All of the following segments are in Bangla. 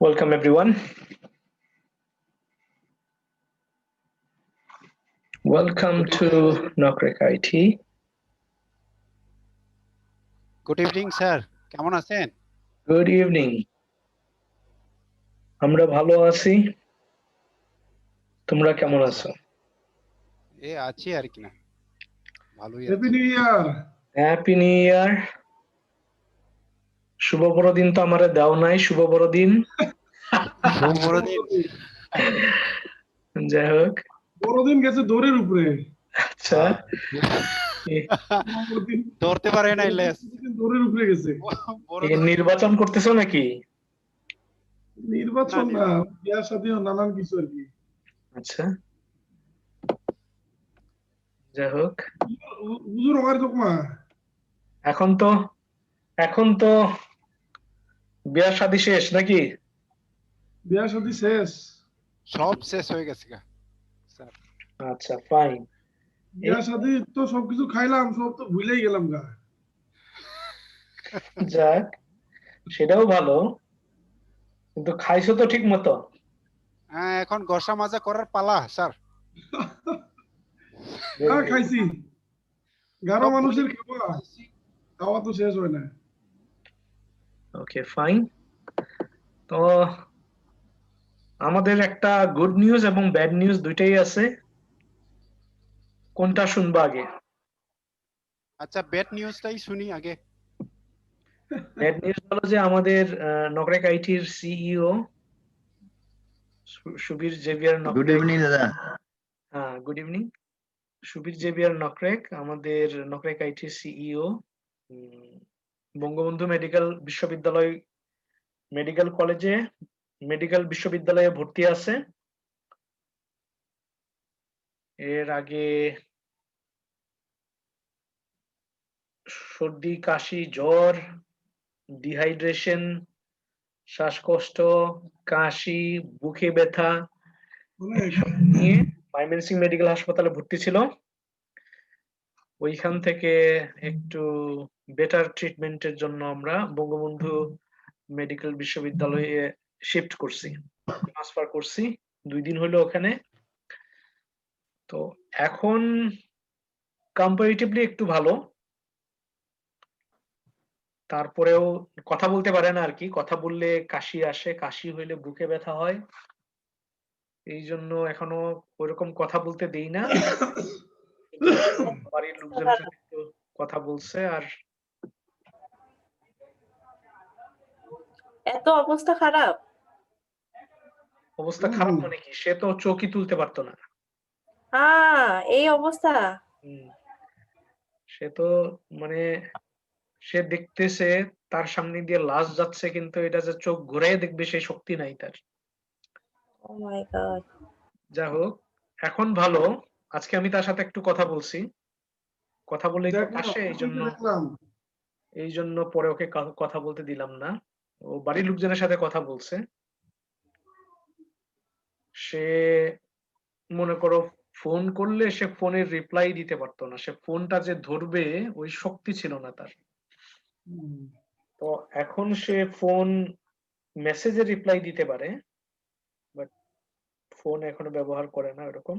Welcome everyone. Welcome to Nokrek IT. Good evening, sir. কেমন আছেন? Good evening. আমরা ভালো আছি। তোমরা কেমন আছো? আছি আর কি না। ভালোই হ্যাপি আছি। New year. Happy new year. শুভ বড়দিন তো আমারে দাও নাই, শুভ বড়দিন। শুভ বড়দিন। যাই হোক। বড়দিন গেছে দৌড়ের উপরে। আচ্ছা। ধরতে পারে না ইলেস। দৌড়ের উপরে গেছে। নির্বাচন করতেছো নাকি? নির্বাচন না, বিয়ার সাথে নানান কিছু আর কি। আচ্ছা। যাই হোক। হুজুর আমার তোমা। এখন তো বিয়ার শাদী শেষ নাকি? বিয়ার সাথে শেষ। সব শেষ হয়ে গেছে গা। আচ্ছা, ফাইন। বিয়ার সাথে তো সবকিছু খাইলাম, সব তো ভুলেই গেলাম গা। যাক, সেটাও ভালো, কিন্তু খাইছো তো ঠিক মতো? হ্যাঁ, এখন গসা মাজা করার পালা, স্যার। হ্যাঁ, খাইছি। গারো মানুষের খাওয়া তো শেষ হয় না। ওকে, ফাইন। তো আমাদের একটা গুড নিউজ এবং ব্যাড নিউজ দুইটাই আছে। কোনটা শুনবা আগে? আচ্ছা, ব্যাড নিউজটাই শুনি আগে। ব্যাড নিউজ হলো যে আমাদের নকরেক আইটির CEO Subir Xavier Nokrek. Good evening দাদা। হ্যাঁ, good evening. Subir Xavier Nokrek, আমাদের নকরেক আইটির সিইও, বঙ্গবন্ধু মেডিকেল বিশ্ববিদ্যালয় মেডিকেল কলেজে মেডিকেল বিশ্ববিদ্যালয়ে ভর্তি আছে। এর আগে সর্দি, কাশি, জ্বর, ডিহাইড্রেশন, শ্বাসকষ্ট, কাশি, বুকে ব্যথা নিয়ে ময়মনসিংহ মেডিকেল হাসপাতালে ভর্তি ছিল। ওইখান থেকে একটু বেটার ট্রিটমেন্টের জন্য আমরা বঙ্গবন্ধু মেডিকেল বিশ্ববিদ্যালয়ে শিফট করছি, ট্রান্সফার করছি। 2 দিন হলো ওখানে। তো এখন কম্পারেটিভলি একটু ভালো, তারপরেও কথা বলতে পারে না আর কি। কথা বললে কাশি আসে, কাশি হইলে বুকে ব্যথা হয়, এই জন্য এখনো ওইরকম কথা বলতে দেই না। বাড়ির লোকজনের সাথে একটু কথা বলছে। আর এত অবস্থা খারাপ? অবস্থা খারাপ মানে কি? সে তো চোখই তুলতে পারতো না। এই অবস্থা। সে তো মানে সে দেখতেছে তার সামনে দিয়ে লাশ যাচ্ছে, কিন্তু এটা যে চোখ ঘুরাই দেখবে সেই শক্তি নাই তার। ও মাই গড। যাই হোক, এখন ভালো। আজকে আমি তার সাথে একটু কথা বলছি, কথা বলেই তো আসে, এই জন্য পরে ওকে কথা বলতে দিলাম না। ও বাড়ির লোকজনের সাথে কথা বলছে। সে মনে করো ফোন করলে সে ফোনের রিপ্লাই দিতে পারতো না, সে ফোনটা যে ধরবে ওই শক্তি ছিল না তার। তো এখন সে ফোন মেসেজে রিপ্লাই দিতে পারে, বাট ফোন এখনো ব্যবহার করে না এরকম।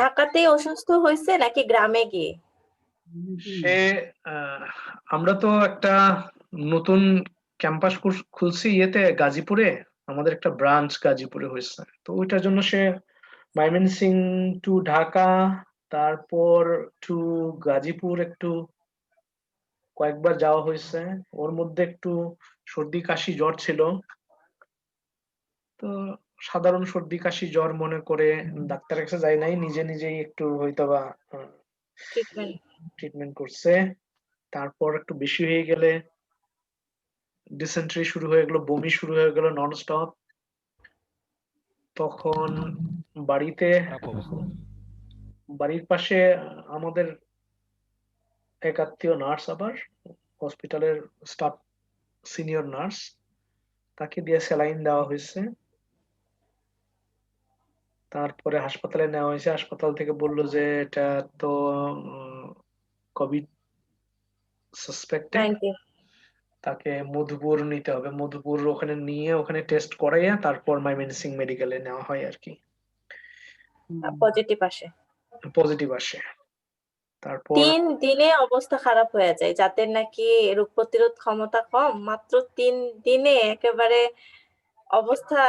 ঢাকাতে অসুস্থ হয়েছে নাকি গ্রামে গিয়ে? সে আমরা তো একটা নতুন ক্যাম্পাস খুলছি ইয়েতে, গাজীপুরে। আমাদের একটা ব্রাঞ্চ গাজীপুরে হয়েছে, তো ওইটার জন্য সে ময়মনসিং টু ঢাকা, তারপর টু গাজীপুর একটু কয়েকবার যাওয়া হয়েছে। ওর মধ্যে একটু সর্দি, কাশি, জ্বর ছিল। তো সাধারণ সর্দি, কাশি, জ্বর মনে করে ডাক্তারের কাছে যায় নাই, নিজে নিজেই একটু হয়তোবা ট্রিটমেন্ট করছে। তারপর একটু বেশি হয়ে গেলে ডিসেন্ট্রি শুরু হয়ে গেল, বমি শুরু হয়ে গেল নন স্টপ। তখন বাড়ির পাশে আমাদের এক আত্মীয় নার্স, আবার হসপিটালের স্টাফ, সিনিয়র নার্স, তাকে দিয়ে স্যালাইন দেওয়া হয়েছে। তারপরে হাসপাতালে নেওয়া হয়েছে। হাসপাতাল থেকে বললো যে এটা তো কোভিড সাসপেক্টেড, তাকে মধুপুর নিতে হবে, মধুপুর ওখানে নিয়ে ওখানে টেস্ট করাইয়া তারপর ময়মনসিংহ মেডিকেলে নেওয়া হয় আর কি, পজিটিভ আসে। পজিটিভ আসে। তারপর 3 দিনে অবস্থা খারাপ হয়ে যায়, যাদের নাকি রোগ প্রতিরোধ ক্ষমতা কম, মাত্র 3 দিনে একেবারে অবস্থা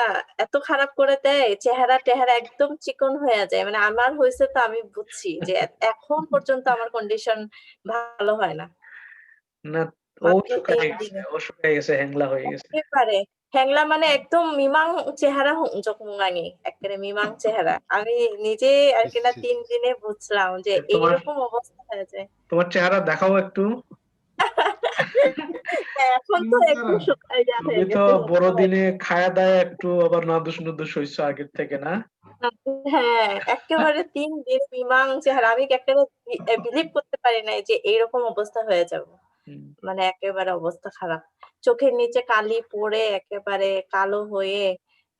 এত খারাপ করে দেয়, চেহারা টেহারা একদম চিকন হয়ে যায়। মানে আমার হয়েছে তো আমি বুঝছি যে এখন পর্যন্ত আমার কন্ডিশন ভালো হয় না। না, ও মাত্র 3 শুকায় গেছে, দিনে ও শুকায় গেছে, হ্যাংলা হয়ে গেছে। একেবারে হ্যাংলা, মানে একদম মিমাং চেহারা জখমুঙানি, একেবারে মিমাং চেহারা। আমি নিজে আর কি না 3 দিনে বুঝলাম যে তোমার এইরকম অবস্থা হয়ে যায়। তোমার চেহারা দেখাও একটু। এখন তো একটু শুকায় যা তুমি হয়ে তো গেছে। বড়দিনে খায়া দায়া একটু আবার নাদুস নুদুস হইছো আগের থেকে, না? হ্যাঁ, একেবারে 3 দিন মিমাং চেহারা। আমি একেবারে বিলিভ করতে পারি নাই যে এইরকম অবস্থা হয়ে যাবে। হুম। মানে একেবারে অবস্থা খারাপ। চোখের নিচে কালি পড়ে একেবারে কালো হয়ে,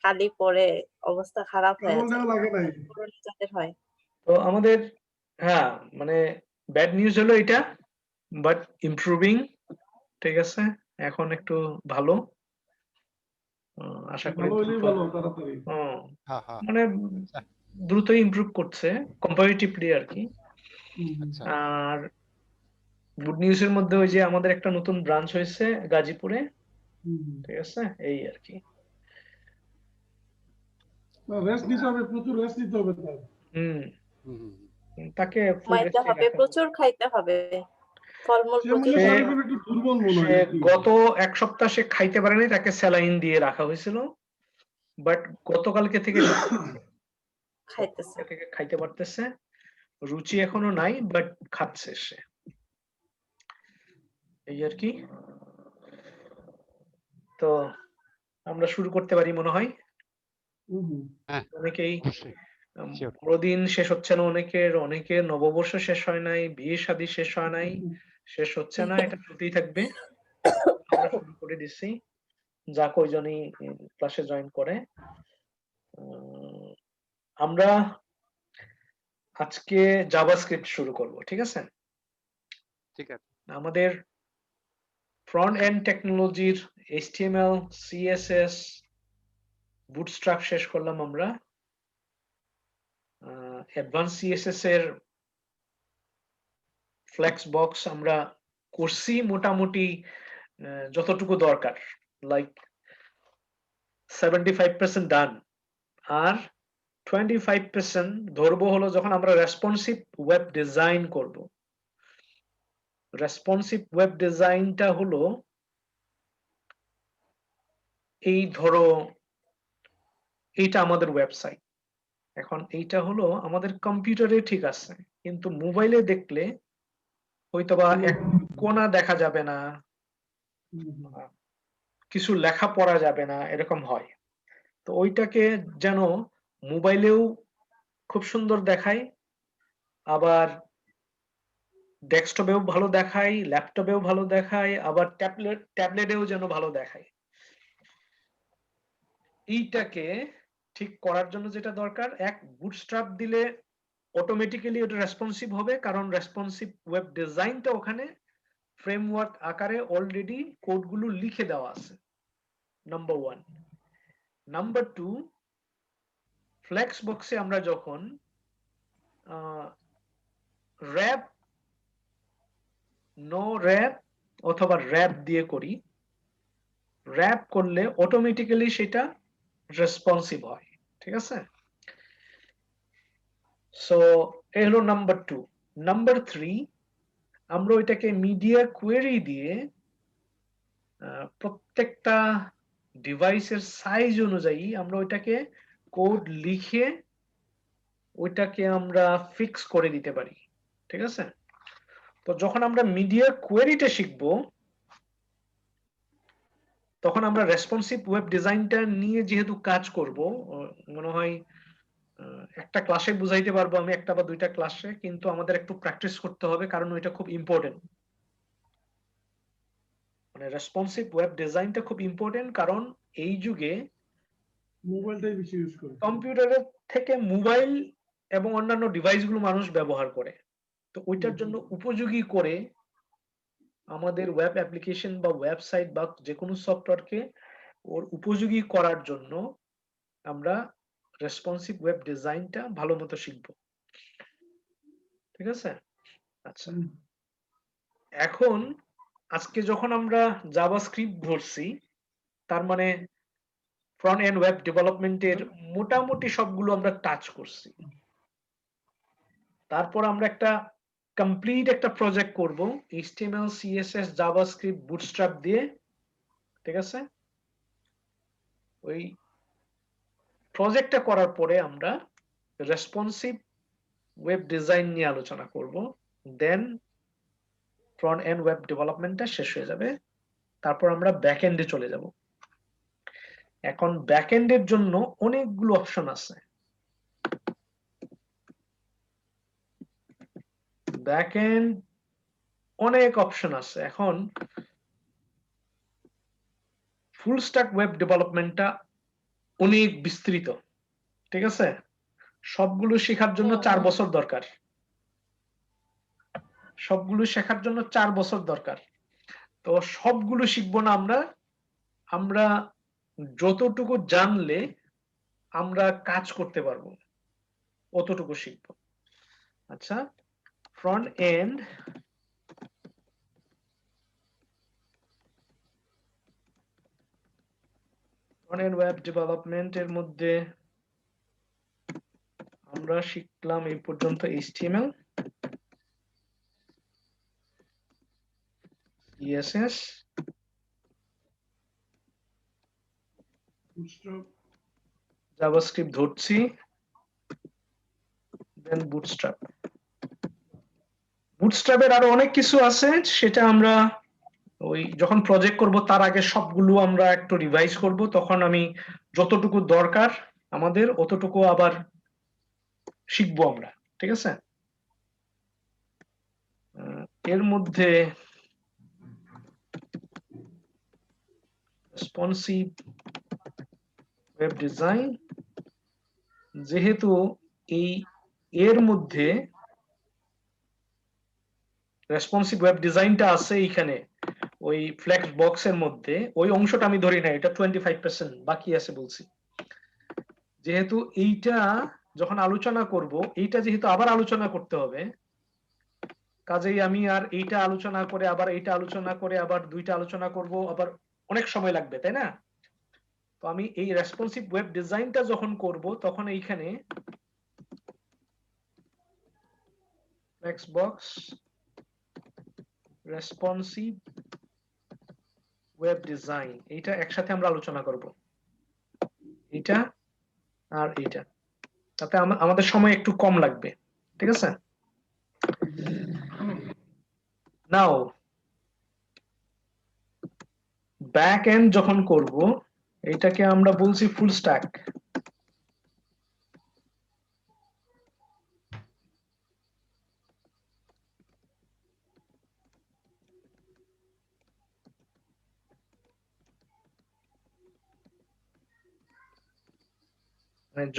কালি পড়ে অবস্থা খারাপ হয়ে কেমন যায়। লাগে নাই? করোনা যাদের হয়। তো আমাদের, হ্যাঁ, মানে ব্যাড নিউজ হলো এটা, বাট ইমপ্রুভিং। ঠিক আছে, এখন একটু ভালো। আশা করি ভালো হইলেই দ্রুত, ভালো, তাড়াতাড়ি। হ্যাঁ হ্যাঁ মানে আচ্ছা দ্রুত ইমপ্রুভ করছে কম্পারেটিভলি আর কি। আচ্ছা আর গুড নিউজ এর মধ্যে ওই যে আমাদের একটা নতুন ব্রাঞ্চ হয়েছে গাজীপুরে। ঠিক আছে, এই আর কি। রেস্ট নিতে হবে, প্রচুর রেস্ট নিতে হবে তার। হুম, হুম হুম, হুম। তাকে ফুল ঘুমাইতে রেস্টে হবে, রাখা হবে। প্রচুর খাইতে হবে। ফলমূল সে প্রচুর মনে সে হয় খেতে শারীরিকভাবে হবে। একটু দুর্বল মনে সে হয় নাকি? গত এক সপ্তাহ সে খাইতে পারেনি, তাকে স্যালাইন দিয়ে রাখা হয়েছিল, বাট গতকালকে থেকে খাইতেছে। খাইতে পারতেছে। রুচি এখনো নাই, বাট খাচ্ছে সে, এই আর কি। তো আমরা শুরু করতে পারি মনে হয়। হ্যাঁ অনেকেই অবশ্যই শিওর বড়দিন শেষ হচ্ছে না, অনেকের নববর্ষ শেষ হয় নাই, বিয়ে শাদী শেষ হয় নাই, শেষ হচ্ছে না, এটা চলতেই থাকবে। আমরা শুরু করে দিচ্ছি, যা কয়জনই ক্লাসে জয়েন করে। আমরা আজকে জাভাস্ক্রিপ্ট শুরু করব, ঠিক আছে? ঠিক আছে আমাদের ফ্রন্ট এন্ড টেকনোলজির HTML, CSS, বুটস্ট্র্যাপ শেষ করলাম আমরা। অ্যাডভান্স CSS এর ফ্লেক্স বক্স আমরা করছি মোটামুটি যতটুকু দরকার, লাইক 75% ডান। আর 25% ধরবো হলো যখন আমরা রেসপন্সিভ ওয়েব ডিজাইন করব। রেসপন্সিভ ওয়েব ডিজাইনটা হলো এই ধরো, এইটা আমাদের ওয়েবসাইট। এখন এইটা হলো আমাদের কম্পিউটারে ঠিক আছে, কিন্তু মোবাইলে দেখলে হয়তোবা এক কোণা দেখা যাবে না, কিছু লেখা পড়া যাবে না, এরকম হয়। তো ওইটাকে যেন মোবাইলেও খুব সুন্দর দেখায়, আবার ডেস্কটপেও ভালো দেখায়, ল্যাপটপেও ভালো দেখায়, আবার ট্যাবলেটেও যেন ভালো দেখায়। এইটাকে ঠিক করার জন্য যেটা দরকার, এক, বুটস্ট্র্যাপ দিলে অটোমেটিক্যালি ওটা রেসপন্সিভ হবে, কারণ রেসপন্সিভ ওয়েব ডিজাইনটা ওখানে ফ্রেমওয়ার্ক আকারে অলরেডি কোডগুলো লিখে দেওয়া আছে, নাম্বার 1। নাম্বার 2, ফ্লেক্স বক্সে আমরা যখন র‍্যাপ, নো র‍্যাপ অথবা র‍্যাপ দিয়ে করি, র‍্যাপ করলে অটোমেটিক্যালি সেটা রেসপন্সিভ হয়, ঠিক আছে? সো এই হলো নাম্বার 2। নাম্বার 3, আমরা ওইটাকে মিডিয়া কোয়েরি দিয়ে প্রত্যেকটা ডিভাইসের সাইজ অনুযায়ী আমরা ওইটাকে কোড লিখে ওইটাকে আমরা ফিক্স করে দিতে পারি, ঠিক আছে? তো যখন আমরা মিডিয়া কোয়েরিটা শিখবো, তখন আমরা রেসপন্সিভ ওয়েব ডিজাইনটা নিয়ে যেহেতু কাজ করব, মনে হয় একটা ক্লাসে বুঝাইতে পারবো আমি, একটা বা দুইটা ক্লাসে, কিন্তু আমাদের একটু প্র্যাকটিস করতে হবে, কারণ ওইটা খুব ইম্পর্টেন্ট। মানে রেসপন্সিভ ওয়েব ডিজাইনটা খুব ইম্পর্টেন্ট, কারণ এই যুগে মোবাইলটাই বেশি ইউজ করে। কম্পিউটারের থেকে মোবাইল এবং অন্যান্য ডিভাইসগুলো মানুষ ব্যবহার করে। তো ওইটার জন্য উপযোগী করে আমাদের ওয়েব অ্যাপ্লিকেশন বা ওয়েবসাইট বা যে কোনো সফটওয়্যারকে ওর উপযোগী করার জন্য আমরা রেসপন্সিভ ওয়েব ডিজাইনটা ভালো মতো শিখবো। ঠিক আছে? আচ্ছা, এখন আজকে যখন আমরা জাভাস্ক্রিপ্ট ধরছি, তার মানে ফ্রন্ট এন্ড ওয়েব ডেভেলপমেন্টের মোটামুটি সবগুলো আমরা টাচ করছি। তারপর আমরা একটা কমপ্লিট একটা প্রজেক্ট করব HTML CSS জাভাস্ক্রিপ্ট বুটস্ট্র্যাপ দিয়ে। ঠিক আছে? ওই প্রজেক্টটা করার পরে আমরা রেসপন্সিভ ওয়েব ডিজাইন নিয়ে আলোচনা করব, দেন ফ্রন্ট এন্ড ওয়েব ডেভেলপমেন্টটা শেষ হয়ে যাবে। তারপর আমরা ব্যাক এন্ডে চলে যাব। এখন ব্যাক এন্ডের জন্য অনেকগুলো অপশন আছে। ব্যাক এন্ড অনেক অপশন আছে। এখন ফুল স্ট্যাক ওয়েব ডেভেলপমেন্টটা অনেক বিস্তৃত। ঠিক আছে? সবগুলো শেখার জন্য 4 বছর দরকার। সবগুলো শেখার জন্য 4 বছর দরকার। তো সবগুলো শিখবো না আমরা। আমরা যতটুকু জানলে আমরা কাজ করতে পারবো অতটুকু শিখবো। আচ্ছা, ফ্রন্ট এন্ড ওয়েব ডেভেলপমেন্টের মধ্যে আমরা শিখলাম এই পর্যন্ত HTML, CSS, জাভাস্ক্রিপ্ট ধরছি, দেন বুটস্ট্র্যাপ। বুটস্ট্র্যাপের আরো অনেক কিছু আছে, সেটা আমরা ওই যখন প্রজেক্ট করব তার আগে সবগুলো আমরা একটু রিভাইজ করব। তখন আমি যতটুকু দরকার আমাদের অতটুকু আবার শিখবো আমরা। ঠিক আছে? এর মধ্যে রেসপন্সিভ ওয়েব ডিজাইন, যেহেতু এই এর মধ্যে রেসপন্সিভ ওয়েব ডিজাইনটা আছে এইখানে ওই ফ্লেক্স বক্সের মধ্যে, ওই অংশটা আমি ধরি না, এটা 25% বাকি আছে বলছি। যেহেতু এইটা যখন আলোচনা করব, এইটা যেহেতু আবার আলোচনা করতে হবে, কাজেই আমি আর এইটা আলোচনা করে আবার এইটা আলোচনা করে আবার দুইটা আলোচনা করব, আবার অনেক সময় লাগবে, তাই না? তো আমি এই রেসপন্সিভ ওয়েব ডিজাইনটা যখন করব তখন এইখানে flex box responsive web design এইটা একসাথে আমরা আলোচনা করব, এইটা আর এইটা, তাতে আমাদের সময় একটু কম লাগবে। ঠিক আছে? নাও ব্যাক এন্ড যখন করব, এটাকে আমরা বলছি ফুল স্ট্যাক।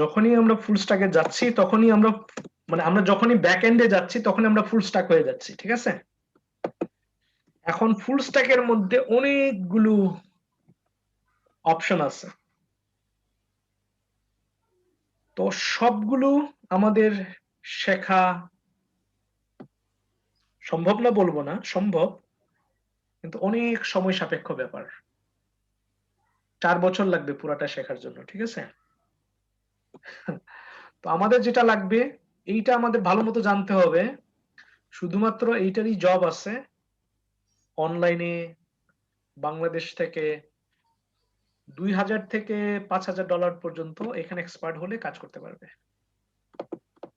যখনই আমরা ফুল স্ট্যাকে যাচ্ছি তখনই আমরা আমরা যখনই ব্যাক এন্ডে যাচ্ছি তখনই আমরা ফুল স্ট্যাক হয়ে যাচ্ছি। ঠিক আছে? এখন ফুল স্ট্যাকের মধ্যে অনেকগুলো অপশন আছে, তো সবগুলো আমাদের শেখা সম্ভব না বলবো না, সম্ভব, কিন্তু অনেক সময় সাপেক্ষ ব্যাপার। 4 বছর লাগবে পুরাটা শেখার জন্য। ঠিক আছে? তো আমাদের যেটা লাগবে, এইটা আমাদের ভালো মতো জানতে হবে। শুধুমাত্র এইটারই জব আছে অনলাইনে, বাংলাদেশ থেকে 2000 থেকে $5000 পর্যন্ত এখানে এক্সপার্ট হলে কাজ করতে পারবে।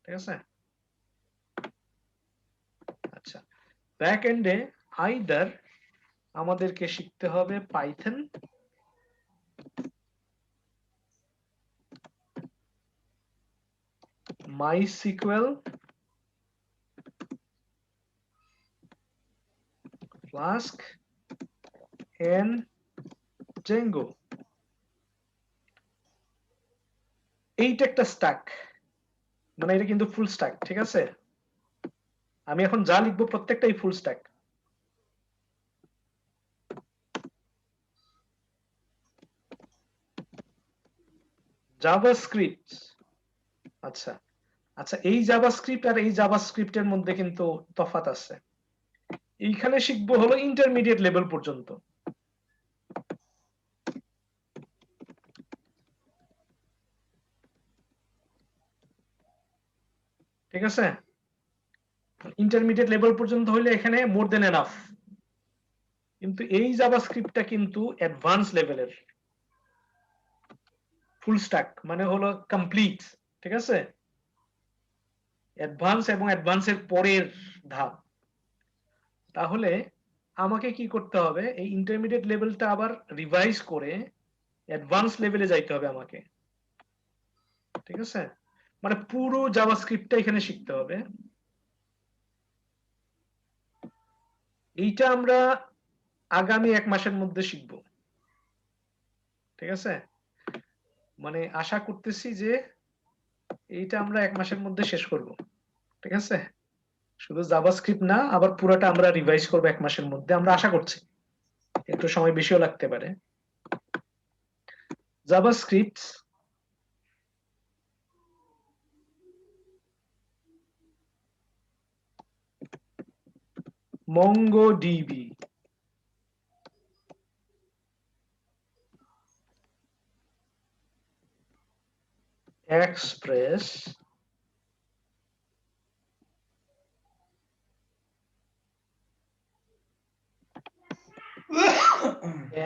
ঠিক আছে? আচ্ছা, ব্যাক এন্ডে আইদার আমাদেরকে শিখতে হবে Python, MySQL, Flask, and Django। এইটা একটা স্ট্যাক, এটা কিন্তু ফুল স্ট্যাক। ঠিক আছে? আমি এখন যা লিখবো প্রত্যেকটাই ফুল স্ট্যাক। জাভাস্ক্রিপ্ট। আচ্ছা আচ্ছা, এই জাভাস্ক্রিপ্ট আর এই জাভাস্ক্রিপ্টের মধ্যে কিন্তু তফাৎ আছে। এইখানে শিখবো হলো ইন্টারমিডিয়েট লেভেল পর্যন্ত। ঠিক আছে, ইন্টারমিডিয়েট লেভেল পর্যন্ত হইলে এখানে মোর দেন এনাফ। কিন্তু এই জাভাস্ক্রিপ্টটা কিন্তু অ্যাডভান্স লেভেলের, ফুল স্ট্যাক মানে হলো কমপ্লিট। ঠিক আছে, অ্যাডভান্স এবং অ্যাডভান্সের পরের ধাপ। তাহলে আমাকে কি করতে হবে, এই ইন্টারমিডিয়েট লেভেলটা আবার রিভাইজ করে অ্যাডভান্স লেভেলে যাইতে হবে আমাকে। ঠিক আছে, মানে পুরো জাভাস্ক্রিপ্টটা এখানে শিখতে হবে। এইটা আমরা আগামী 1 মাসের মধ্যে শিখব। ঠিক আছে, মানে আশা করতেছি যে এইটা আমরা 1 মাসের মধ্যে শেষ করব। ঠিক আছে, শুধু জাভাস্ক্রিপ্ট না, আবার পুরোটা আমরা রিভাইজ করব 1 মাসের মধ্যে, আমরা আশা করছি। একটু সময় বেশিও লাগতে পারে। JavaScript MongoDB, Express,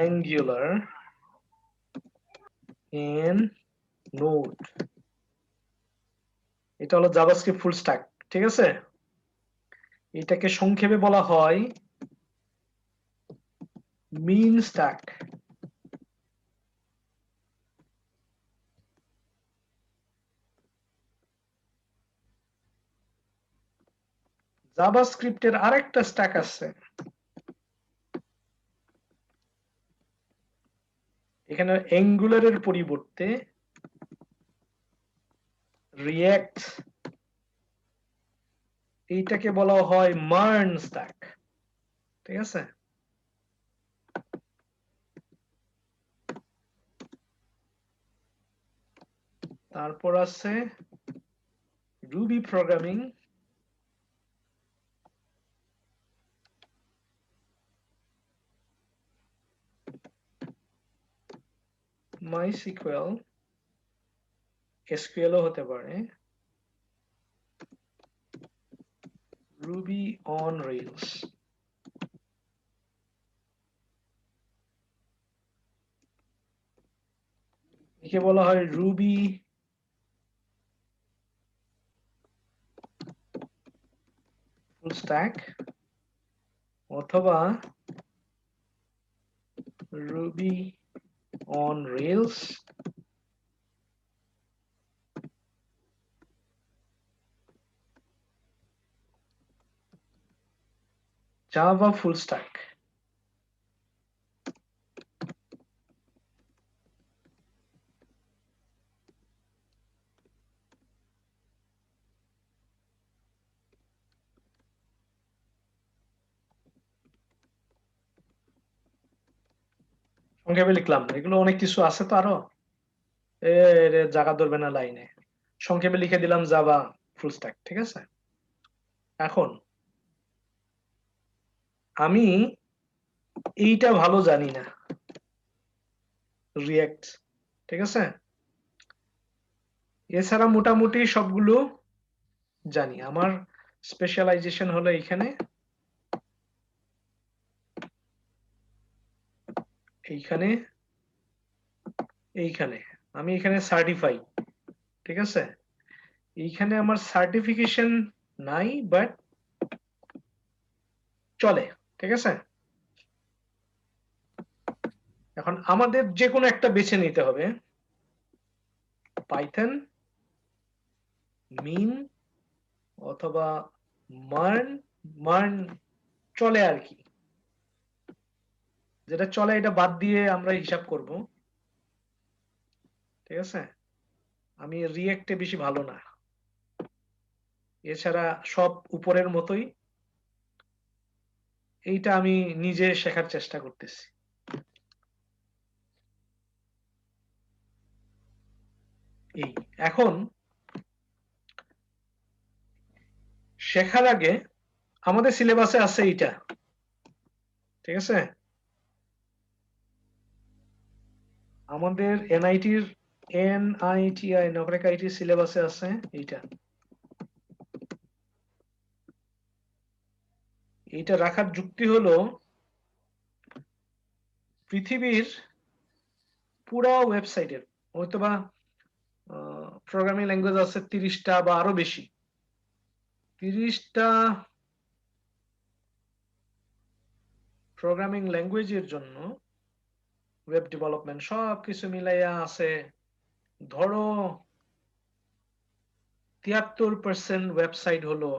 Angular, and Node। এটা হলো জাভাস্ক্রিপ্ট ফুল স্ট্যাক। ঠিক আছে, এটাকে সংক্ষেপে বলা হয় মিন স্ট্যাক। জাভাস্ক্রিপ্টের আরেকটা স্ট্যাক আছে, এখানে অ্যাঙ্গুলারের পরিবর্তে রিঅ্যাক্ট, এইটাকে বলা হয় মার্ন স্ট্যাক। ঠিক আছে, তারপর আছে রুবি প্রোগ্রামিং, MySQL, SQL ও হতে পারে, রুবি অন রেলস। একে বলা হয় রুবি ফুল স্ট্যাক অথবা Ruby on rails, Java full stack. সংক্ষেপে লিখলাম, এগুলো অনেক কিছু আছে তো আরো, জায়গা ধরবে না লাইনে, সংক্ষেপে লিখে দিলাম জাভা ফুল স্ট্যাক। ঠিক আছে, এখন আমি এইটা ভালো জানি না, রিঅ্যাক্ট। ঠিক আছে, এছাড়া মোটামুটি সবগুলো জানি। আমার স্পেশালাইজেশন হলো এইখানে, এইখানে, এইখানে আমি এখানে সার্টিফাই। ঠিক আছে, এইখানে আমার সার্টিফিকেশন নাই, বাট চলে। ঠিক আছে, এখন আমাদের যে কোনো একটা বেছে নিতে হবে, পাইথন, মিন অথবা মার্ন। মার্ন চলে আর কি, যেটা চলে এটা বাদ দিয়ে আমরা হিসাব করব। ঠিক আছে, আমি রিঅ্যাক্টে বেশি ভালো না, এছাড়া সব উপরের মতোই, এইটা আমি নিজে শেখার চেষ্টা করতেছি। এই এখন শেখার আগে আমাদের সিলেবাসে আছে এইটা, ঠিক আছে? আমাদের এনআইটিআই নকরেক আইটি সিলেবাসে আছে এইটা। এইটা রাখার যুক্তি হলো পৃথিবীর পুরা ওয়েবসাইটের হয়তোবা প্রোগ্রামিং ল্যাঙ্গুয়েজ আছে 30টা বা আরো বেশি, 30টা প্রোগ্রামিং ল্যাঙ্গুয়েজের জন্য ওয়েব ডেভেলপমেন্ট সবকিছু মিলাইয়া আছে ধরো 73% ওয়েবসাইট হলো,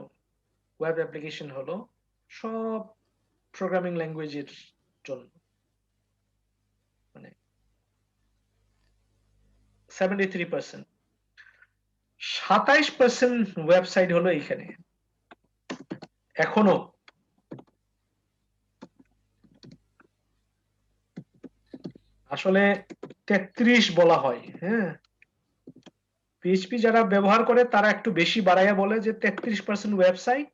ওয়েব অ্যাপ্লিকেশন হলো সব প্রোগ্রামিং ল্যাঙ্গুয়েজের জন্য, মানে 73%। 27% ওয়েবসাইট হলো এইখানে এখনো আসলে 33 বলা হয়। হ্যাঁ, পিএইচপি যারা ব্যবহার করে তারা একটু বেশি বাড়াইয়া বলে যে 33% ওয়েবসাইট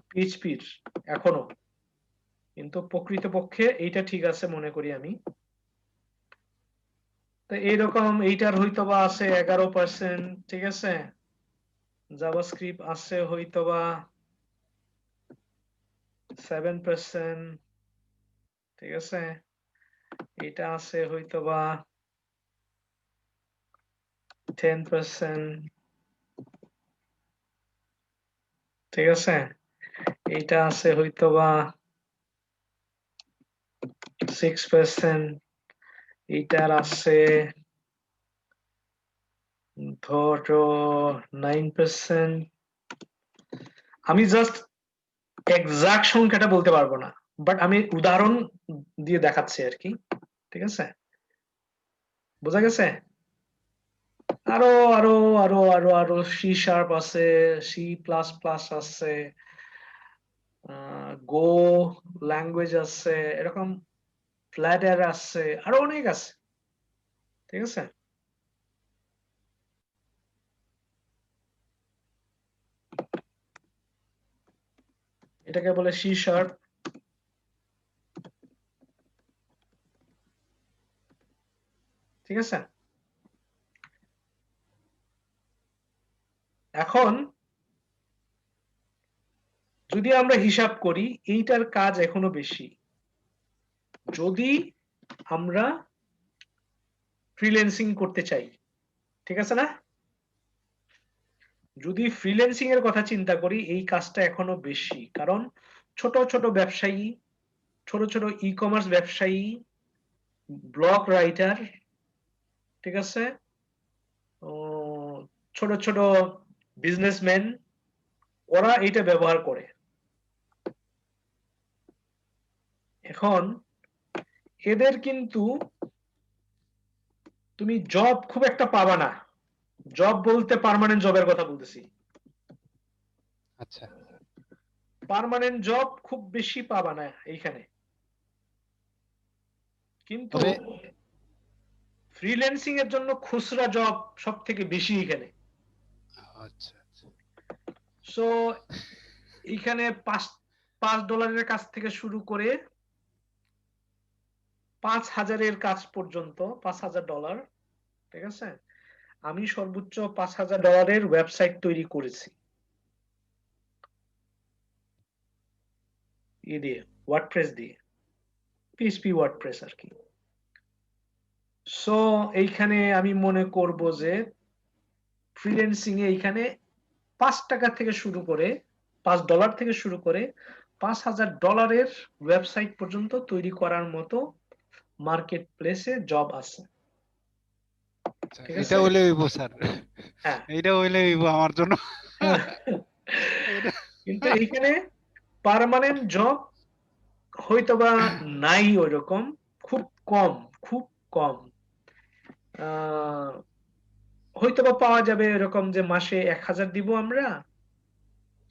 পিএইচপির এখনো, কিন্তু প্রকৃতপক্ষে এইটা ঠিক আছে মনে করি আমি। তো এইরকম এইটার হয়তোবা আছে 11%, ঠিক আছে? জাভাস্ক্রিপ্ট আছে হয়তোবা 7%, ঠিক আছে? এটা আছে হয়তোবা 10%, ঠিক আছে? এইটা আছে হয়তোবা 6%, এইটার আছে ধরো 9%। আমি জাস্ট এক্সাক্ট সংখ্যাটা বলতে পারবো না, বাট আমি উদাহরণ দিয়ে দেখাচ্ছি আর কি, ঠিক আছে? বোঝা গেছে? আরো আরো আরো আরো আরো সি শার্প আছে, সি প্লাস প্লাস আছে, গো ল্যাঙ্গুয়েজ আছে, এরকম ফ্ল্যাটার আছে, আরো অনেক আছে, ঠিক আছে? এটাকে বলে সি শার্প, ঠিক আছে? এখন যদি আমরা হিসাব করি এইটার কাজ এখনো বেশি যদি আমরা ফ্রিল্যান্সিং করতে চাই, ঠিক আছে না? যদি ফ্রিল্যান্সিং এর কথা চিন্তা করি এই কাজটা এখনো বেশি, কারণ ছোট ছোট ব্যবসায়ী, ছোট ছোট ই কমার্স ব্যবসায়ী, ব্লগ রাইটার, ঠিক আছে, ছোট ছোট বিজনেসম্যান, ওরা এটা ব্যবহার করে। এখন এদের কিন্তু তুমি জব খুব একটা পাবা না, জব বলতে পার্মানেন্ট জবের কথা বলতেছি। আচ্ছা, পার্মানেন্ট জব খুব বেশি পাবা না এইখানে, কিন্তু তবে ফ্রিল্যান্সিং এর জন্য খুচরা জব সব থেকে বেশি এখানে। আচ্ছা আচ্ছা, সো এইখানে $5 কাজ থেকে শুরু করে 5,000 কাজ পর্যন্ত, $5,000, ঠিক আছে? আমি সর্বোচ্চ $5,000 ওয়েবসাইট তৈরি করেছি দিয়ে, ওয়ার্ডপ্রেস দিয়ে, পিএইচপি ওয়ার্ডপ্রেস আর কি। সো এইখানে আমি মনে করব যে ফ্রিল্যান্সিং এ এইখানে $5 থেকে শুরু করে, $5 থেকে শুরু করে $5,000 ওয়েবসাইট পর্যন্ত তৈরি করার মতো মার্কেট প্লেসে জব আছে, আচ্ছা, ঠিক এটা আছে? হইলে হইব স্যার, হ্যাঁ। এইটা হইলে হইব আমার জন্য। এটা- কিন্তু এইখানে পার্মানেন্ট জব হয়তোবা নাই ওইরকম, খুব কম, খুব কম। হয়তোবা পাওয়া যাবে এরকম যে মাসে 1,000 দিব আমরা,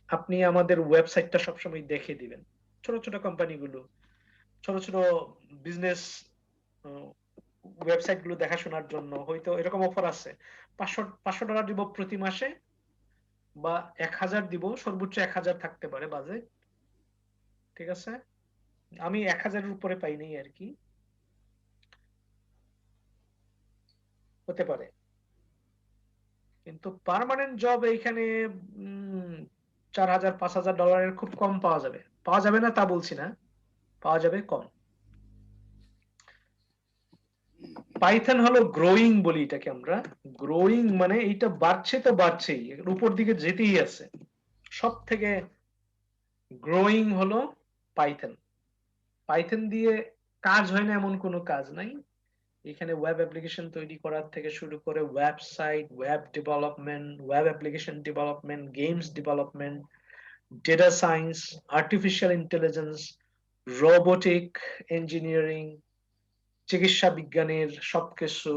আপনি আমাদের ওয়েবসাইটটা সবসময় দেখে দিবেন। ছোট ছোট কোম্পানিগুলো, ছোট ছোট বিজনেস ওয়েবসাইট গুলো দেখাশোনার জন্য হয়তো এরকম অফার আছে, $500 দিব প্রতি মাসে, বা 1000 দিব, সর্বোচ্চ 1000 থাকতে পারে বাজেট। ঠিক আছে, আমি 1000-এর উপরে পাই নাই আর কি, হতে পারে। কিন্তু পার্মানেন্ট জব এইখানে $4000-5000 খুব কম পাওয়া যাবে। পাওয়া যাবে না তা বলছি না, পাওয়া যাবে কম। পাইথন হলো গ্রোয়িং বলি এটাকে আমরা। গ্রোয়িং মানে এইটা বাড়ছে তো বাড়ছেই, এর উপর দিকে যেতেই আছে। সব থেকে গ্রোয়িং হলো পাইথন। পাইথন দিয়ে কাজ হয় না এমন কোনো কাজ নাই। এখানে ওয়েব অ্যাপ্লিকেশন তৈরি করার থেকে শুরু করে website, web development, web application development, games development, data science, artificial intelligence, robotic engineering, চিকিৎসা বিজ্ঞানের সবকিছু,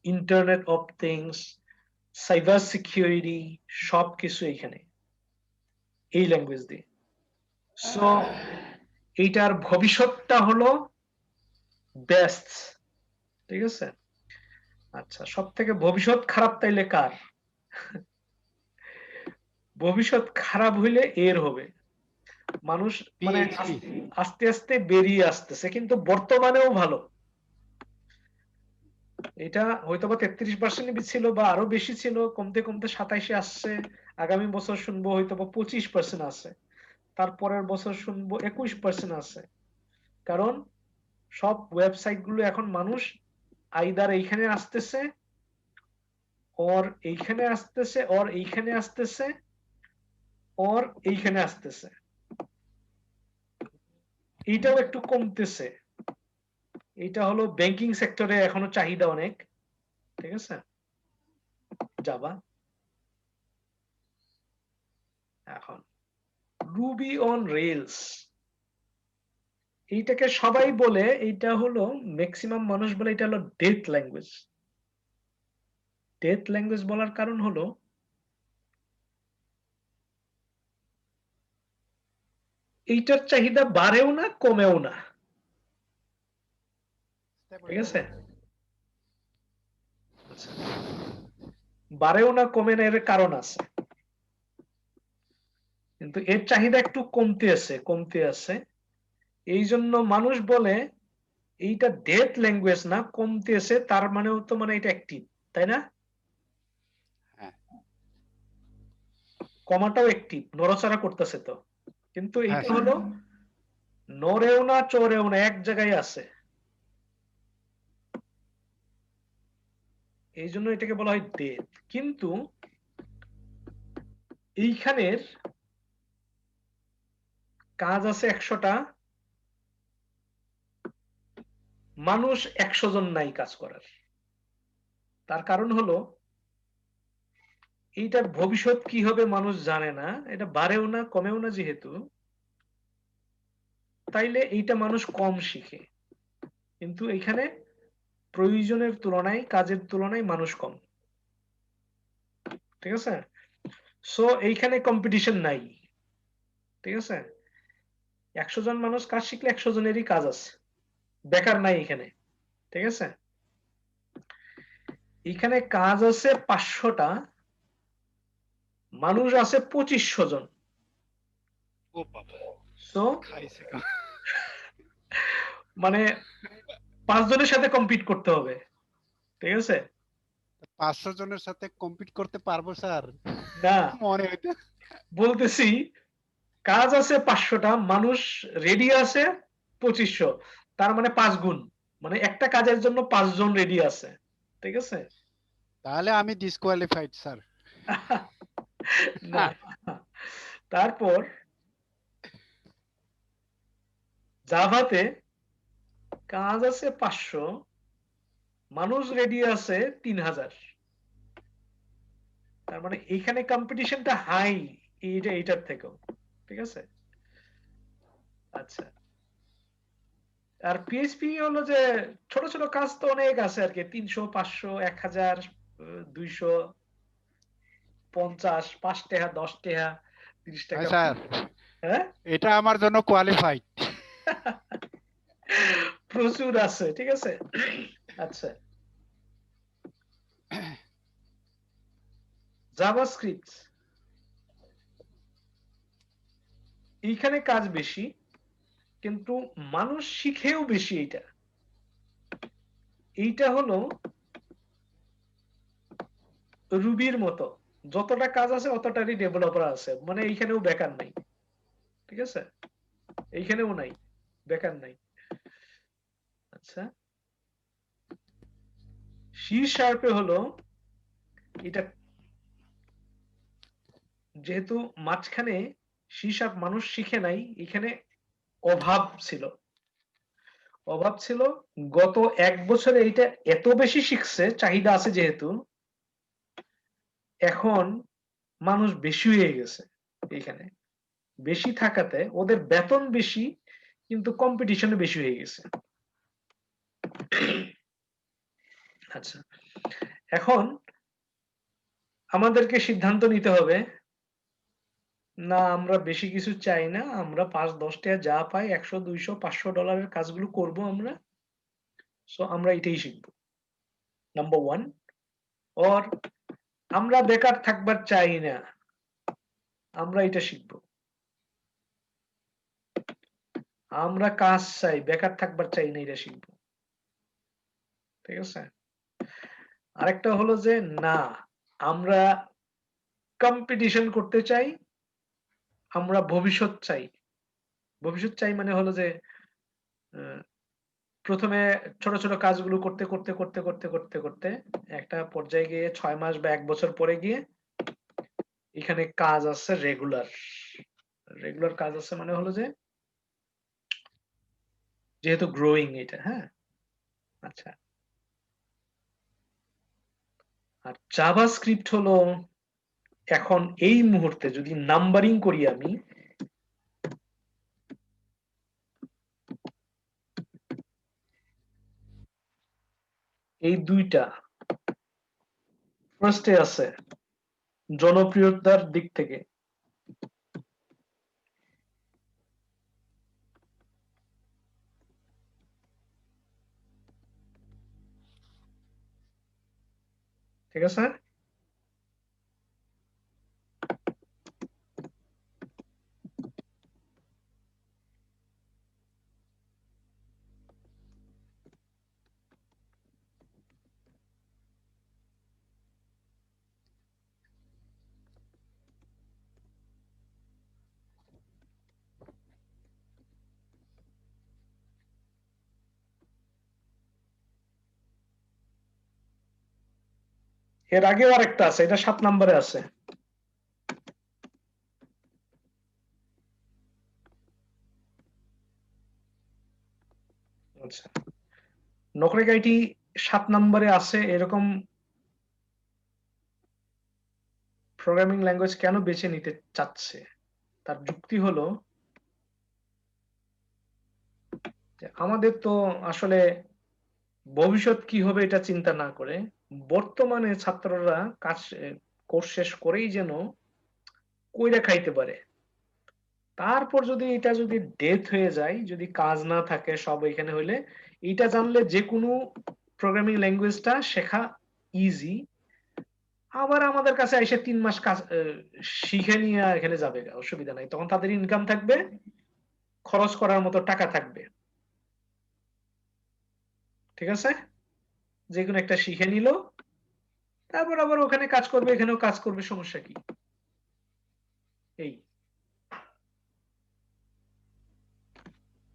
internet of things, cyber security, সবকিছু এখানে এই ল্যাঙ্গুয়েজ দিয়ে। সো এইটার ভবিষ্যৎটা হলো বেস্ট। ঠিক আছে, আচ্ছা, সব থেকে ভবিষ্যৎ খারাপ তাইলে কার? ভবিষ্যৎ খারাপ হইলে এর হবে। মানুষ মানে PHP আস্তে আস্তে বেরিয়ে আসতেছে, কিন্তু বর্তমানেও ভালো। এটা হয়তোবা 33% ছিল বা আরো বেশি ছিল, কমতে কমতে 27-এ আসছে। আগামী বছর শুনবো হয়তোবা 25% আছে, তারপরের বছর শুনবো 21% আছে। কারণ সব ওয়েবসাইট গুলো এখন মানুষ আইদার এইখানে আসতেছে, ওর এইখানে আসতেছে, ওর এইখানে আসতেছে, ওর এইখানে আসতেছে। এইটাও একটু কমতেছে। এটা হলো ব্যাংকিং সেক্টরে এখনো চাহিদা অনেক। ঠিক আছে, জাভা। এখন রুবি অন রেলস, এইটাকে সবাই বলে, এইটা হলো ম্যাক্সিমাম মানুষ বলে এটা হলো ডেথ ল্যাঙ্গুয়েজ। ডেথ ল্যাঙ্গুয়েজ বলার কারণ হলো এইটার চাহিদা বাড়েও না কমেও না। ঠিক আছে, আচ্ছা, বাড়েও না কমে না, এর কারণ আছে, কিন্তু এর চাহিদা একটু কমতে আছে। এই জন্য মানুষ বলে এইটা ডেথ ল্যাঙ্গুয়েজ না, কমতেছে, তার মানেও তো মানে এটা অ্যাক্টিভ, তাই না? হ্যাঁ কমাটাও অ্যাক্টিভ, নড়াচড়া করতেছে তো। কিন্তু হ্যাঁ এটা স্যার। হলো নড়েও না চড়েও না, এক জায়গায় আছে। এই জন্য এটাকে বলা হয় ডেথ। কিন্তু এইখানের কাজ আছে 100টা, মানুষ 100 জন নাই কাজ করার। তার কারণ হলো এইটার ভবিষ্যৎ কি হবে মানুষ জানে না, এটা বাড়েও না কমেও না যেহেতু, তাইলে এইটা মানুষ কম শিখে। কিন্তু এখানে প্রয়োজনের তুলনায়, কাজের তুলনায় মানুষ কম। ঠিক আছে, সো এইখানে কম্পিটিশন নাই। ঠিক আছে, 100 জন মানুষ কাজ শিখলে 100 জনেরই কাজ আছে, বেকার নাই এখানে। ঠিক আছে, এখানে কাজ আছে 500টা, মানুষ আছে 2500 জন। ও বাবা, সো খাইছে মানে 5 জনের সাথে কম্পিট করতে হবে। ঠিক আছে, 500 জনের সাথে কম্পিট করতে পারবো স্যার? না, মনে হইতে বলতেছি কাজ আছে 500টা, মানুষ রেডি আছে 2500, তার মানে 5 গুণ, মানে একটা কাজের জন্য 5 জন রেডি আছে। ঠিক আছে, তাহলে আমি ডিসকোয়ালিফাইড স্যার। না, তারপর জাভাতে কাজ আছে 500, মানুষ রেডি আছে 3000। তার মানে এখানে কম্পিটিশনটা হাই এইটার থেকেও। ঠিক আছে, আচ্ছা, আর পিএইচপি হলো যে ছোট ছোট কাজ তো অনেক আছে আর কি, 300, 500, 1000, 250, 5 টাকা, 10 টাকা, 30 হ্যাঁ টাকা। স্যার, হ্যাঁ, এটা আমার জন্য কোয়ালিফাইড। প্রচুর আছে। ঠিক আছে, আচ্ছা, জাভাস্ক্রিপ্ট এইখানে কাজ বেশি, কিন্তু মানুষ শিখেও বেশি। এইটা হলো রুবির মতো, যতটা কাজ আছে অতটারই ডেভেলপার আছে, মানে এইখানেও বেকার নাই। ঠিক আছে, এইখানেও নাই, বেকার নাই। আচ্ছা, সি শার্পে হলো এটা, যেহেতু মাঝখানে সি শার্প মানুষ শিখে নাই, এখানে অভাব ছিল। গত 1 বছরে এইটা এত বেশি শিখছে, চাহিদা আছে যেহেতু, এখন মানুষ বেশি হয়ে গেছে। এখানে বেশি থাকাতে ওদের বেতন বেশি, কিন্তু কম্পিটিশনে বেশি হয়ে গেছে। আচ্ছা, এখন আমাদেরকে সিদ্ধান্ত নিতে হবে, না আমরা বেশি কিছু চাই না, আমরা 5-10 টাকা যা পাই, $100-200-500 কাজগুলো করব আমরা। সো আমরা এটাই শিখব, নাম্বার 1। আর আমরা বেকার থাকবার চাই না, আমরা এটা শিখব। আমরা কাজ চাই, বেকার থাকবার চাই না, এটা শিখব। ঠিক আছে, আরেকটা হলো যে না, আমরা কম্পিটিশন করতে চাই, আমরা ভবিষ্যৎ চাই। ভবিষ্যৎ চাই মানে হলো যে প্রথমে ছোট ছোট কাজগুলো করতে করতে করতে করতে করতে করতে একটা পর্যায়ে গিয়ে 6 মাস বা 1 বছর পরে গিয়ে এখানে কাজ আছে রেগুলার। রেগুলার কাজ আছে মানে হলো যে, যেহেতু গ্রোয়িং এটা, হ্যাঁ। আচ্ছা, আর জাভাস্ক্রিপ্ট হলো এখন এই মুহূর্তে যদি নাম্বারিং করি আমি, এই দুইটা ফার্স্টে আছে জনপ্রিয়তার দিক থেকে। ঠিক আছে, এর আগেও আরেকটা আছে, এটা 7 নম্বরে আছে। আচ্ছা, নকরেক আইটি 7 নম্বরে আছে। এরকম প্রোগ্রামিং ল্যাঙ্গুয়েজ কেন বেছে নিতে চাচ্ছে, তার যুক্তি হলো যে আমাদের তো আসলে ভবিষ্যৎ কি হবে এটা চিন্তা না করে, বর্তমানে ছাত্ররা কাজ কোর্স শেষ করেই যেন কইরা খাইতে পারে। তারপর যদি এটা যদি ডেথ হয়ে যায়, যদি কাজ না থাকে সব এখানে হইলে, এটা জানলে যে কোনো প্রোগ্রামিং ল্যাঙ্গুয়েজটা শেখা ইজি। আবার আমাদের কাছে এসে 3 মাস কাজ শিখে নিয়ে এখানে যাবে, অসুবিধা নাই। তখন তাদের ইনকাম থাকবে, খরচ করার মতো টাকা থাকবে। ঠিক আছে, যে কোনো একটা শিখে নিল, তারপর আবার ওখানে কাজ করবে, এখানেও কাজ করবে, সমস্যা কি? এই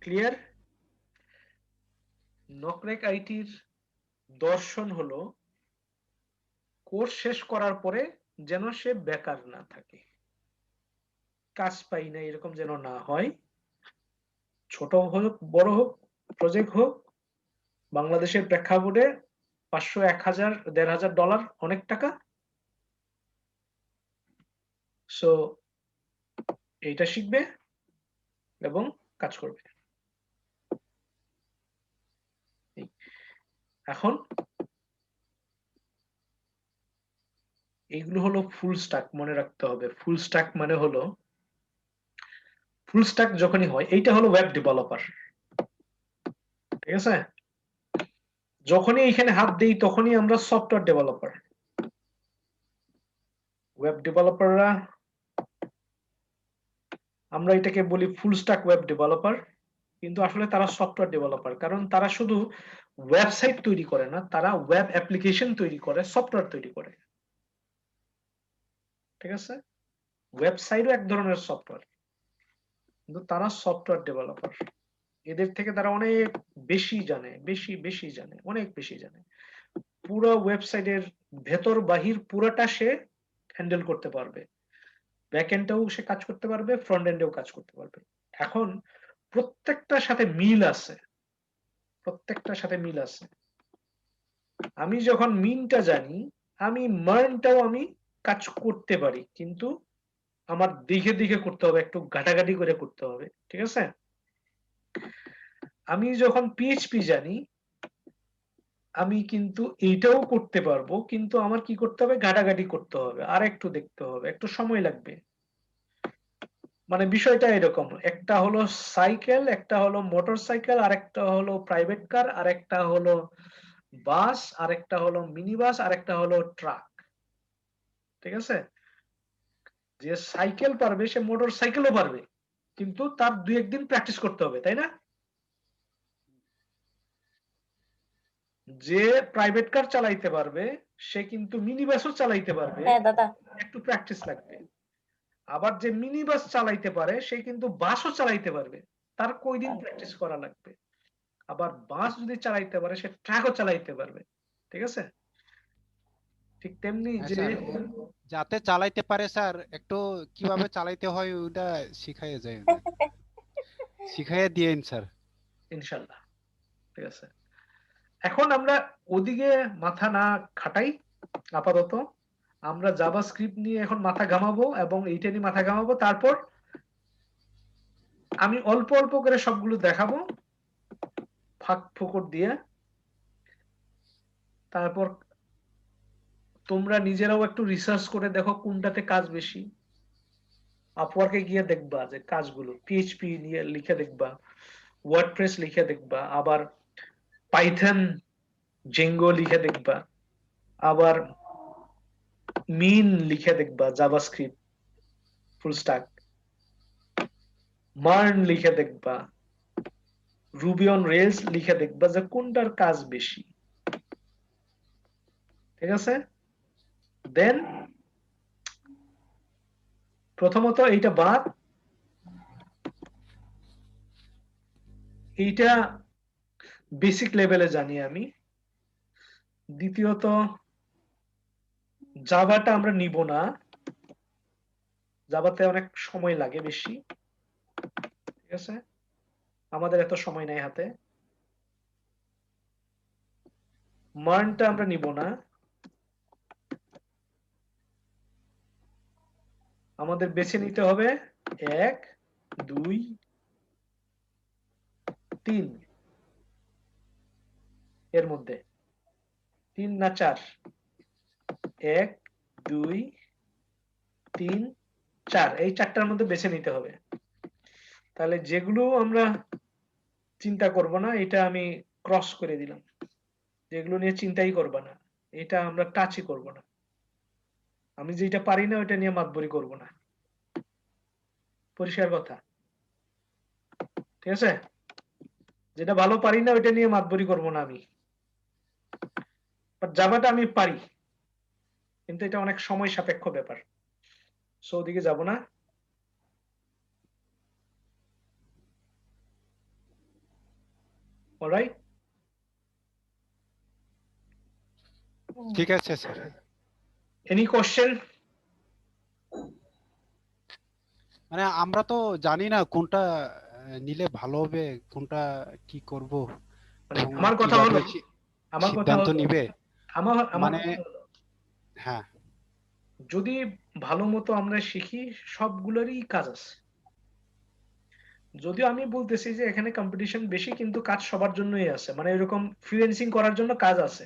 ক্লিয়ার? নকরেক আইটির দর্শন হলো কোর্স শেষ করার পরে যেন সে বেকার না থাকে, কাজ পাই না এরকম যেন না হয়। ছোট হোক বড় হোক, প্রজেক্ট হোক, বাংলাদেশের প্রেক্ষাপটে 500, 1000, $1500 অনেক টাকা। সো এইটা শিখবে এবং কাজ করবে। এখন এইগুলো হলো ফুল স্ট্যাক, মনে রাখতে হবে। ফুল স্ট্যাক মানে হলো, ফুল স্ট্যাক যখনই হয়, এইটা হলো ওয়েব ডেভেলপার। ঠিক আছে, যখনই এখানে হাত দেই তখনই আমরা সফটওয়্যার ডেভেলপার। ওয়েব ডেভেলপাররা, আমরা এটাকে বলি ফুল স্ট্যাক ওয়েব ডেভেলপার, কিন্তু আসলে তারা সফটওয়্যার ডেভেলপার, কারণ তারা শুধু ওয়েবসাইট তৈরি করে না, তারা ওয়েব অ্যাপ্লিকেশন তৈরি করে, সফটওয়্যার তৈরি করে। ঠিক আছে, ওয়েবসাইটও এক ধরনের সফটওয়্যার, কিন্তু তারা সফটওয়্যার ডেভেলপার। এদের থেকে তারা অনেক বেশি জানে, বেশি জানে, অনেক বেশি জানে। পুরো ওয়েবসাইটের ভেতর বাহির পুরোটা সে হ্যান্ডেল করতে পারবে, ব্যাক এন্ডেও সে কাজ করতে পারবে, ফ্রন্ট এন্ডেও কাজ করতে পারবে। এখন প্রত্যেকটার সাথে মিল আছে, প্রত্যেকটার সাথে মিল আছে। আমি যখন মিনটা জানি, আমি মার্নটাও আমি কাজ করতে পারি, কিন্তু আমার দেখে দেখে করতে হবে, একটু ঘাটাঘাটি করে করতে হবে। ঠিক আছে, আমি যখন পিএইচপি জানি, আমি কিন্তু এইটাও করতে পারবো, কিন্তু আমার কি করতে হবে, ঘাটাঘাটি করতে হবে, আর একটু দেখতে হবে, একটু সময় লাগবে। মানে বিষয়টা এরকম, একটা হলো সাইকেল, একটা হলো মোটর সাইকেল, আর একটা হলো প্রাইভেট কার, আর একটা হলো বাস, আর একটা হলো মিনি বাস, আর একটা হলো ট্রাক। ঠিক আছে, যে সাইকেল পারবে সে মোটর সাইকেলও পারবে, কিন্তু তার 2-1 দিন প্র্যাকটিস করতে হবে, তাই না? যে প্রাইভেট কার চালাইতে পারবে সে কিন্তু মিনি বাসও চালাইতে পারবে, হ্যাঁ দাদা। একটু প্র্যাকটিস লাগবে। আবার যে মিনি বাস চালাইতে পারে সে কিন্তু বাসও চালাইতে পারবে, তার কয়দিন প্র্যাকটিস করা লাগবে। আবার বাস যদি চালাইতে পারে সে ট্রাকও চালাইতে পারবে। ঠিক আছে, ঠিক তেমনি হ্যাঁ যে স্যার, যাতে চালাইতে পারে স্যার, একটু কিভাবে চালাইতে হয় ওটা শিখাইয়া যায়, শিখাইয়া দিয়েন স্যার। ইনশাল্লাহ। ঠিক আছে, এখন আমরা ওদিকে মাথা না খাটাই, আপাতত আমরা জাভাস্ক্রিপ্ট নিয়ে এখন মাথা ঘামাবো, এবং এইটা নিয়ে মাথা ঘামাবো। তারপর আমি অল্প অল্প করে সবগুলো দেখাবো ফাঁক ফোকর দিয়ে। তারপর তোমরা নিজেরাও একটু রিসার্চ করে দেখো কোনটাতে কাজ বেশি। আপওয়ার্কে গিয়ে দেখবা যে কাজগুলো পিএইচপি নিয়ে লিখে দেখবা, ওয়ার্ডপ্রেস লিখে দেখবা, আবার পাইথন জেঙ্গো লিখে দেখবা, আবার মিন লিখে দেখবা, জাভাস্ক্রিপ্ট ফুল স্ট্যাক, মার্ন লিখে দেখবা, রুবি অন রেলস লিখে দেখবা যে কোনটার কাজ বেশি। ঠিক আছে, দেন প্রথমত এইটা বাদ, এইটা বেসিক লেভেলে জানি আমি। দ্বিতীয়ত জাভাটা আমরা নিব না, জাভাতে অনেক সময় লাগে বেশি। ঠিক আছে, আমাদের এত সময় নাই হাতে। মার্নটা আমরা নিব না, আমাদের বেছে নিতে হবে 1, 2, 3 এর মধ্যে, 3 না 4, 1, 2, 3, 4, এই 4টার মধ্যে বেছে নিতে হবে। তাহলে যেগুলো আমরা চিন্তা করব না এটা আমি ক্রস করে দিলাম, যেগুলো নিয়ে চিন্তাই করব না এটা আমরা টাচই করব না। আমি যেটা পারি না ওইটা নিয়ে মাতবরি করব না, পরিষ্কার কথা। ঠিক আছে, যেটা ভালো পারি না ওইটা নিয়ে মাতবরি করব না আমি। বাট জাভাটা আমি পারি, কিন্তু এটা অনেক সময় সাপেক্ষ ব্যাপার, সো ওদিকে যাব না। অলরাইট, ঠিক আছে স্যার। Any question? মানে আমরা তো জানি না কোনটা নিলে ভালো হবে, কোনটা কি করব, মানে এবং আমার কথা কিভাবে হলো, আমার কথা সিদ্ধান্ত হলো, নিবে। আমার মানে কথা হলো, হ্যাঁ, যদি ভালো মতো আমরা শিখি সবগুলোরই কাজ আছে। যদিও আমি বলতেছি যে এখানে কম্পিটিশন বেশি, কিন্তু কাজ সবার জন্যই আছে, মানে এরকম ফ্রিল্যান্সিং করার জন্য কাজ আছে,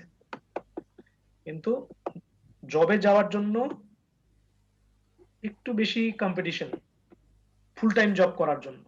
কিন্তু জবে যাওয়ার জন্য একটু বেশি কম্পিটিশন ফুল টাইম জব করার জন্য।